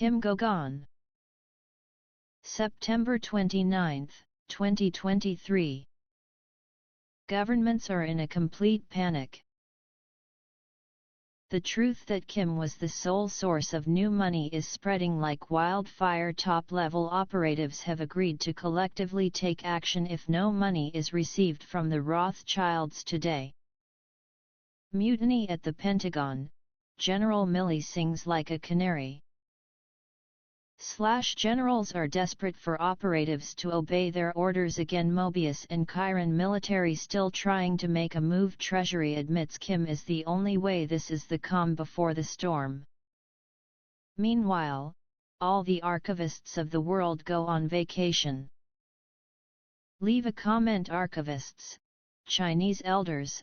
Kim Gauguin September 29, 2023. Governments are in a complete panic. The truth that Kim was the sole source of new money is spreading like wildfire. Top-level operatives have agreed to collectively take action if no money is received from the Rothschilds today. Mutiny at the Pentagon, General Milley sings like a canary. Generals are desperate for operatives to obey their orders again. Mobius and Chiron military still trying to make a move. Treasury admits Kim is the only way. This is the calm before the storm. Meanwhile, all the archivists of the world go on vacation. Leave a comment. Archivists, Chinese elders,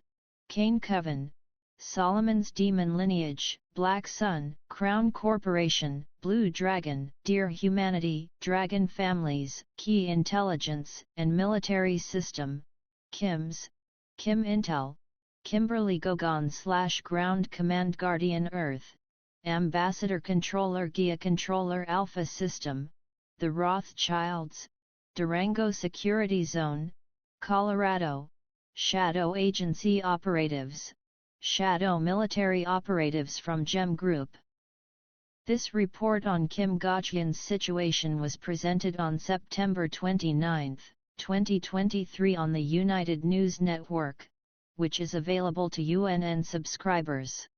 Cain Coven, Solomon's Demon Lineage, Black Sun, Crown Corporation, Blue Dragon, Dear Humanity, Dragon Families, Key Intelligence and Military System, KIMS, Kim Intel, Kimberly Gauguin / Ground Command Guardian Earth, Ambassador Controller Gia Controller Alpha System, The Rothschilds, Durango Security Zone, Colorado, Shadow Agency Operatives, Shadow Military Operatives from GEM Group. This report on Kim Gauguin's situation was presented on September 29, 2023 on the United News Network, which is available to UNN subscribers.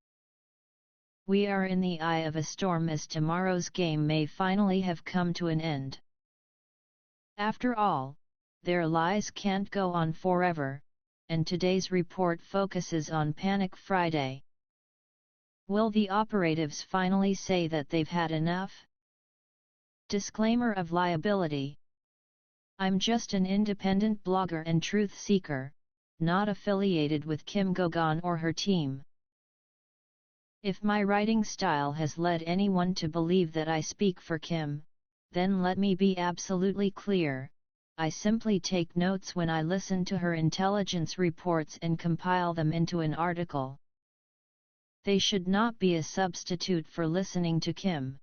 We are in the eye of a storm as tomorrow's game may finally have come to an end. After all, their lies can't go on forever, and today's report focuses on Panic Friday. Will the operatives finally say that they've had enough? Disclaimer of liability. I'm just an independent blogger and truth seeker, not affiliated with Kim Gauguin or her team. If my writing style has led anyone to believe that I speak for Kim, then let me be absolutely clear. I simply take notes when I listen to her intelligence reports and compile them into an article. They should not be a substitute for listening to Kim.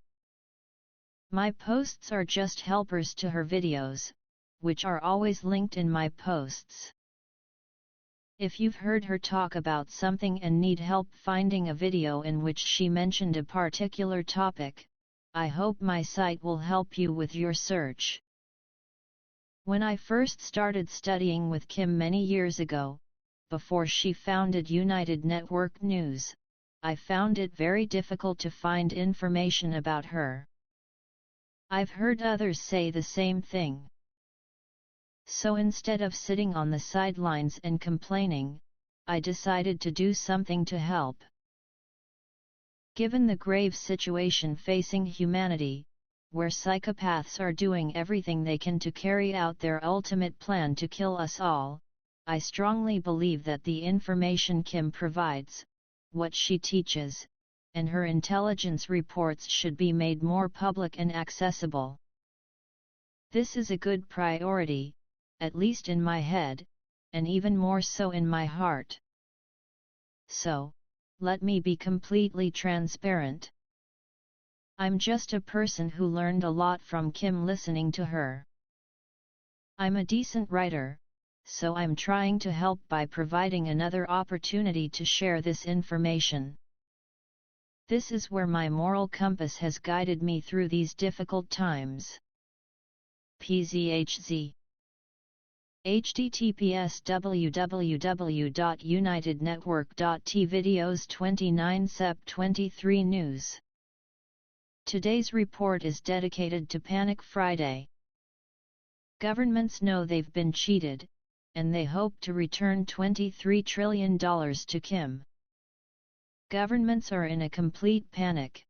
My posts are just helpers to her videos, which are always linked in my posts. If you've heard her talk about something and need help finding a video in which she mentioned a particular topic, I hope my site will help you with your search. When I first started studying with Kim many years ago, before she founded United Network News, I found it very difficult to find information about her. I've heard others say the same thing. So instead of sitting on the sidelines and complaining, I decided to do something to help. Given the grave situation facing humanity, where psychopaths are doing everything they can to carry out their ultimate plan to kill us all, I strongly believe that the information Kim provides, what she teaches, and her intelligence reports should be made more public and accessible. This is a good priority, at least in my head, and even more so in my heart. So, let me be completely transparent. I'm just a person who learned a lot from Kim listening to her. I'm a decent writer, so I'm trying to help by providing another opportunity to share this information. This is where my moral compass has guided me through these difficult times. PZHZ https www.unitednetwork.t Videos 29 Sep 23 News. Today's report is dedicated to Panic Friday. Governments know they've been cheated, and they hope to return $23 trillion to Kim. Governments are in a complete panic.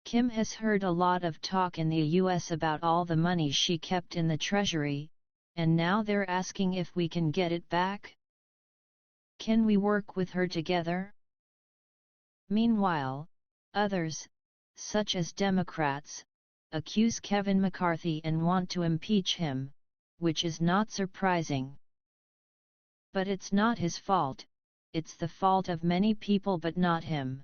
Kim has heard a lot of talk in the US about all the money she kept in the Treasury, and now they're asking if we can get it back. Can we work with her together? Meanwhile, others, such as Democrats, accuse Kevin McCarthy and want to impeach him, which is not surprising. But it's not his fault, it's the fault of many people but not him.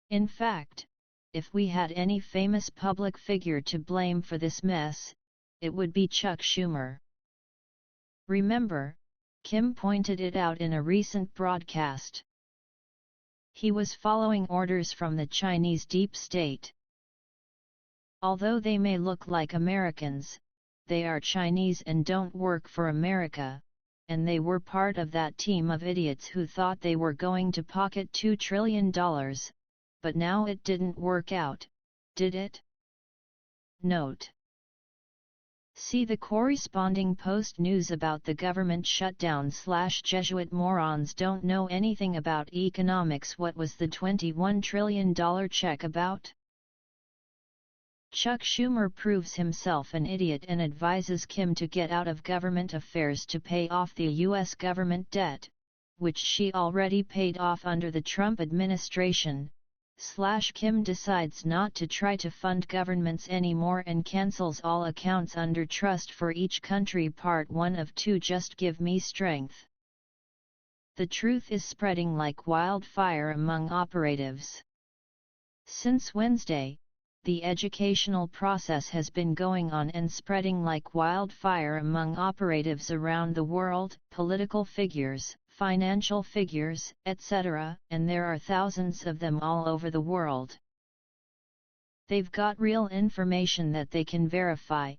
In fact, if we had any famous public figure to blame for this mess, it would be Chuck Schumer. Remember, Kim pointed it out in a recent broadcast. He was following orders from the Chinese deep state. Although they may look like Americans, they are Chinese and don't work for America, and they were part of that team of idiots who thought they were going to pocket $2 trillion, but now it didn't work out, did it? Note. See the corresponding post news about the government shutdown / Jesuit morons don't know anything about economics. What was the $21 trillion check about? Chuck Schumer proves himself an idiot and advises Kim to get out of government affairs to pay off the U.S. government debt, which she already paid off under the Trump administration. Kim decides not to try to fund governments anymore and cancels all accounts under trust for each country. Part 1 of 2. Just give me strength. The truth is spreading like wildfire among operatives. Since Wednesday, the educational process has been going on and spreading like wildfire among operatives around the world, political figures, financial figures, etc., and there are thousands of them all over the world. They've got real information that they can verify,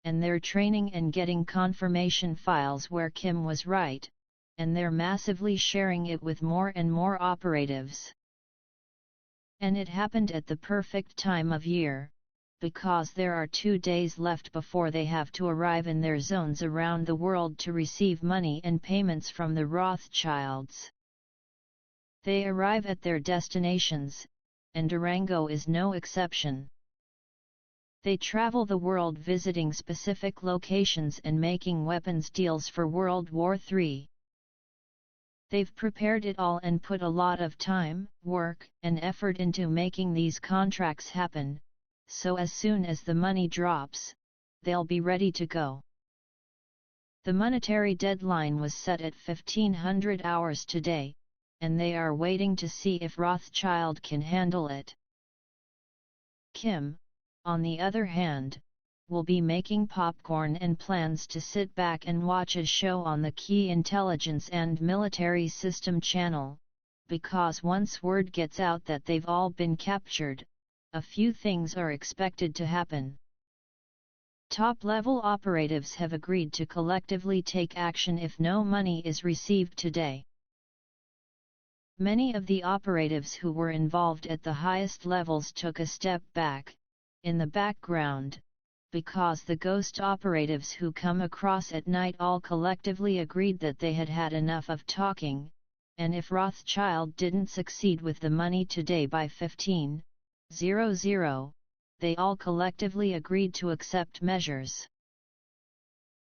and they're training and getting confirmation files where Kim was right, and they're massively sharing it with more and more operatives. And it happened at the perfect time of year, because there are 2 days left before they have to arrive in their zones around the world to receive money and payments from the Rothschilds. They arrive at their destinations, and Durango is no exception. They travel the world visiting specific locations and making weapons deals for World War III. They've prepared it all and put a lot of time, work, and effort into making these contracts happen, so as soon as the money drops, they'll be ready to go. The monetary deadline was set at 1500 hours today, and they are waiting to see if Rothschild can handle it. Kim, on the other hand, will be making popcorn and plans to sit back and watch a show on the Key Intelligence and Military System channel, because once word gets out that they've all been captured, a few things are expected to happen. Top-level operatives have agreed to collectively take action if no money is received today. Many of the operatives who were involved at the highest levels took a step back, in the background, because the ghost operatives who come across at night all collectively agreed that they had had enough of talking, and if Rothschild didn't succeed with the money today by 15:00, they all collectively agreed to accept measures.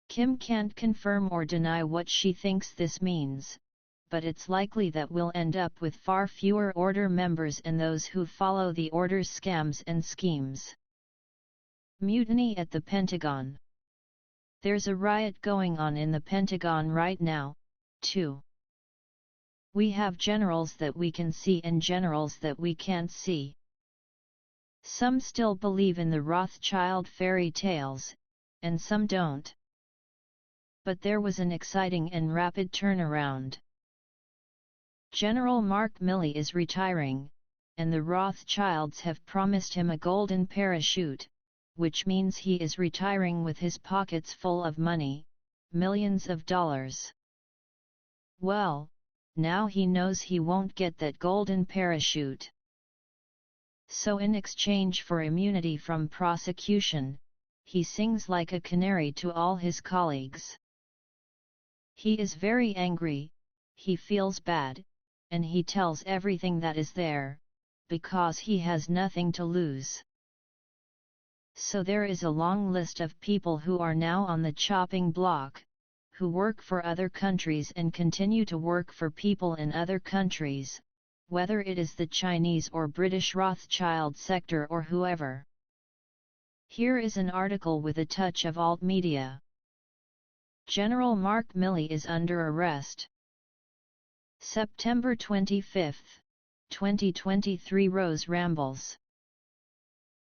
Kim can't confirm or deny what she thinks this means, but it's likely that we'll end up with far fewer order members and those who follow the order's scams and schemes. Mutiny at the Pentagon. There's a riot going on in the Pentagon right now, too. We have generals that we can see and generals that we can't see. Some still believe in the Rothschild fairy tales, and some don't. But there was an exciting and rapid turnaround. General Mark Milley is retiring, and the Rothschilds have promised him a golden parachute, which means he is retiring with his pockets full of money, millions of dollars. Well, now he knows he won't get that golden parachute. So in exchange for immunity from prosecution, he sings like a canary to all his colleagues. He is very angry, he feels bad, and he tells everything that is there, because he has nothing to lose. So there is a long list of people who are now on the chopping block, who work for other countries and continue to work for people in other countries, whether it is the Chinese or British Rothschild sector or whoever. Here is an article with a touch of alt media. General Mark Milley is under arrest. September 25, 2023. Rose rambles.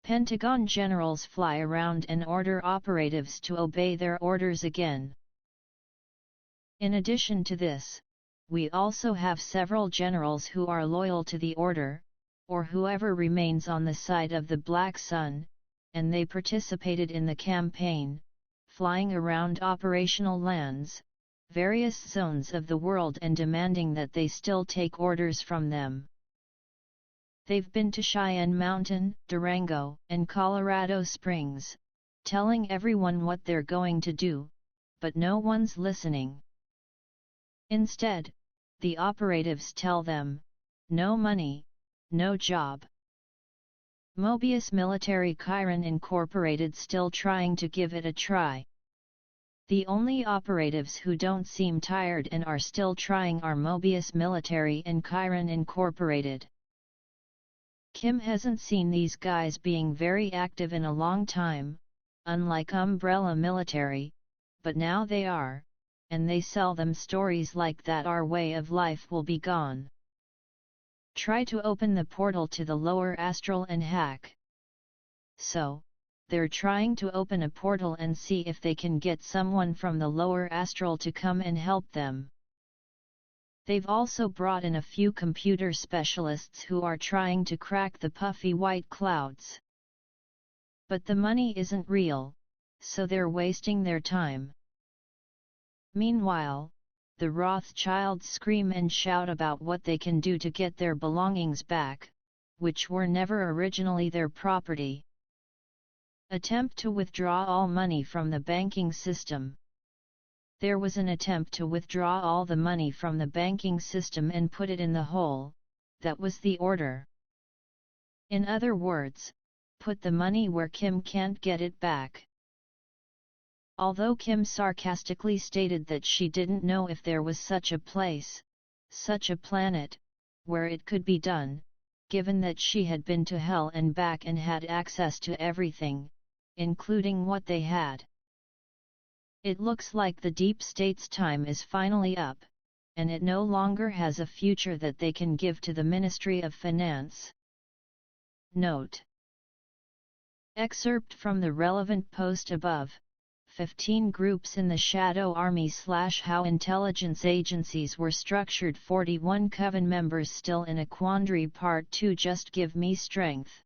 Pentagon generals fly around and order operatives to obey their orders again. In addition to this, we also have several generals who are loyal to the order, or whoever remains on the side of the Black Sun, and they participated in the campaign, flying around operational lands, various zones of the world and demanding that they still take orders from them. They've been to Cheyenne Mountain, Durango, and Colorado Springs, telling everyone what they're going to do, but no one's listening. Instead, the operatives tell them, no money, no job. Mobius Military Chiron Incorporated still trying to give it a try. The only operatives who don't seem tired and are still trying are Mobius Military and Chiron Incorporated. Kim hasn't seen these guys being very active in a long time, unlike Umbrella Military, but now they are, and they sell them stories like that our way of life will be gone. Try to open the portal to the lower astral and hack. So, they're trying to open a portal and see if they can get someone from the lower astral to come and help them. They've also brought in a few computer specialists who are trying to crack the puffy white clouds. But the money isn't real, so they're wasting their time. Meanwhile, the Rothschilds scream and shout about what they can do to get their belongings back, which were never originally their property. Attempt to withdraw all money from the banking system. There was an attempt to withdraw all the money from the banking system and put it in the hole. That was the order. In other words, put the money where Kim can't get it back. Although Kim sarcastically stated that she didn't know if there was such a place, such a planet, where it could be done, given that she had been to hell and back and had access to everything, including what they had. It looks like the deep state's time is finally up, and it no longer has a future that they can give to the Ministry of Finance. Note. Excerpt from the relevant post above. 15 groups in the Shadow Army / how intelligence agencies were structured. 41 Coven members still in a quandary. Part 2. Just give me strength.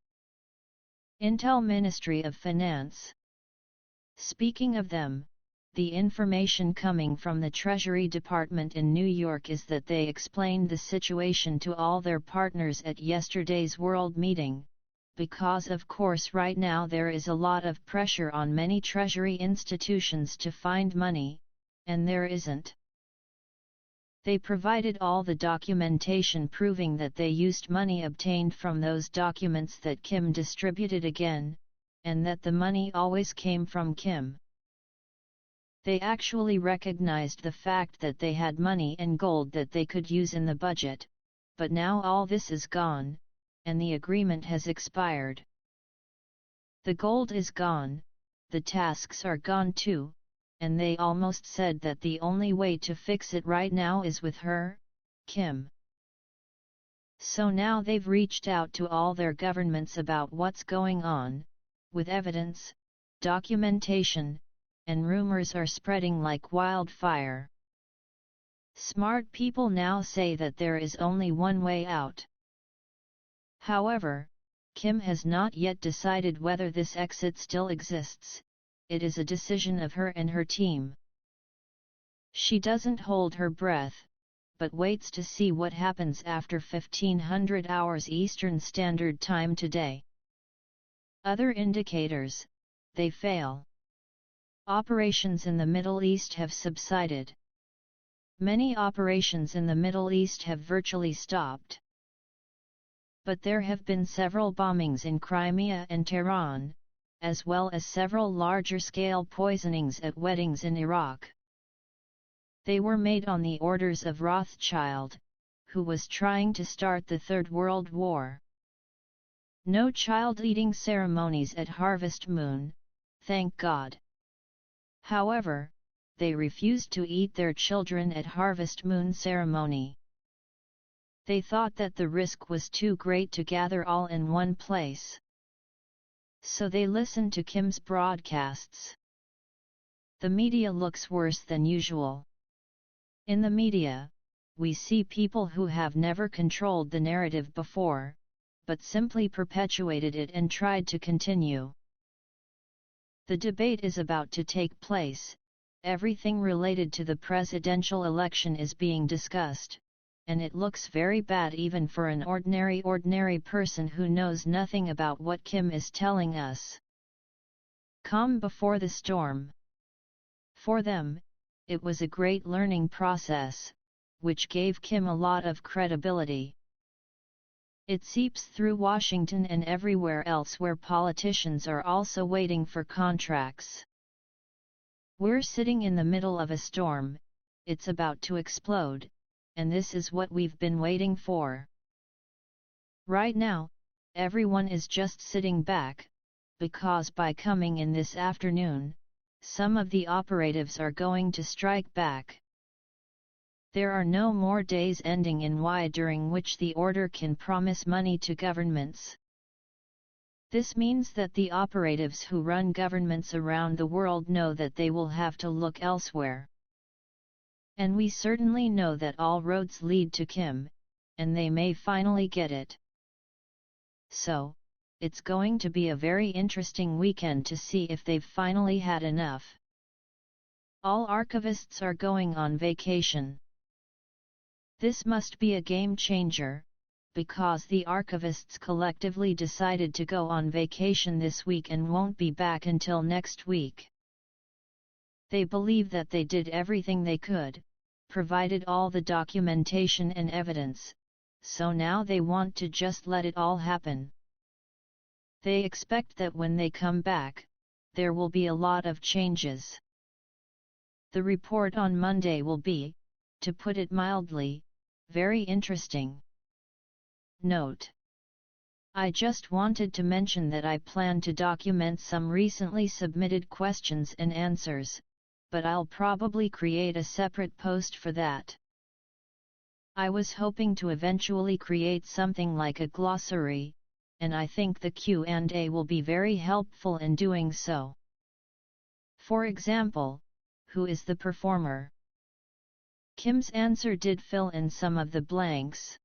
Intel Ministry of Finance. Speaking of them, the information coming from the Treasury Department in New York is that they explained the situation to all their partners at yesterday's World Meeting. Because of course right now there is a lot of pressure on many Treasury institutions to find money, and there isn't. They provided all the documentation proving that they used money obtained from those documents that Kim distributed again, and that the money always came from Kim. They actually recognized the fact that they had money and gold that they could use in the budget, but now all this is gone, and the agreement has expired. The gold is gone, the tasks are gone too, and they almost said that the only way to fix it right now is with her, Kim. So now they've reached out to all their governments about what's going on, with evidence, documentation, and rumors are spreading like wildfire. Smart people now say that there is only one way out. However, Kim has not yet decided whether this exit still exists. It is a decision of her and her team. She doesn't hold her breath, but waits to see what happens after 1500 hours Eastern Standard Time today. Other indicators, they fail. Operations in the Middle East have subsided. Many operations in the Middle East have virtually stopped. But there have been several bombings in Crimea and Tehran, as well as several larger-scale poisonings at weddings in Iraq. They were made on the orders of Rothschild, who was trying to start the Third World War. No child-eating ceremonies at Harvest Moon, thank God. However, they refused to eat their children at Harvest Moon ceremony. They thought that the risk was too great to gather all in one place. So they listen to Kim's broadcasts. The media looks worse than usual. In the media, we see people who have never controlled the narrative before, but simply perpetuated it and tried to continue. The debate is about to take place, everything related to the presidential election is being discussed, and it looks very bad even for an ordinary person who knows nothing about what Kim is telling us. Calm before the storm. For them, it was a great learning process, which gave Kim a lot of credibility. It seeps through Washington and everywhere else where politicians are also waiting for contracts. We're sitting in the middle of a storm, it's about to explode, and this is what we've been waiting for. Right now, everyone is just sitting back, because by coming in this afternoon, some of the operatives are going to strike back. There are no more days ending in Y during which the order can promise money to governments. This means that the operatives who run governments around the world know that they will have to look elsewhere. And we certainly know that all roads lead to Kim, and they may finally get it. So, it's going to be a very interesting weekend to see if they've finally had enough. All archivists are going on vacation. This must be a game changer, because the archivists collectively decided to go on vacation this week and won't be back until next week. They believe that they did everything they could, provided all the documentation and evidence, so now they want to just let it all happen. They expect that when they come back, there will be a lot of changes. The report on Monday will be, to put it mildly, very interesting. Note: I just wanted to mention that I plan to document some recently submitted questions and answers, but I'll probably create a separate post for that. I was hoping to eventually create something like a glossary, and I think the Q&A will be very helpful in doing so. For example, who is the performer? Kim's answer did fill in some of the blanks.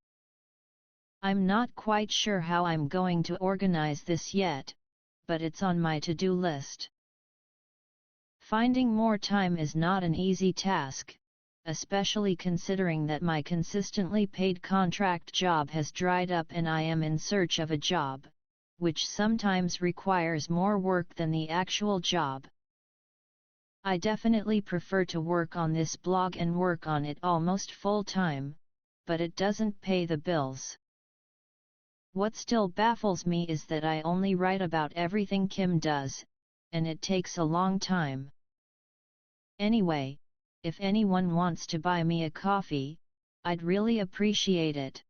I'm not quite sure how I'm going to organize this yet, but it's on my to-do list. Finding more time is not an easy task, especially considering that my consistently paid contract job has dried up and I am in search of a job, which sometimes requires more work than the actual job. I definitely prefer to work on this blog and work on it almost full-time, but it doesn't pay the bills. What still baffles me is that I only write about everything Kim does, and it takes a long time. Anyway, if anyone wants to buy me a coffee, I'd really appreciate it.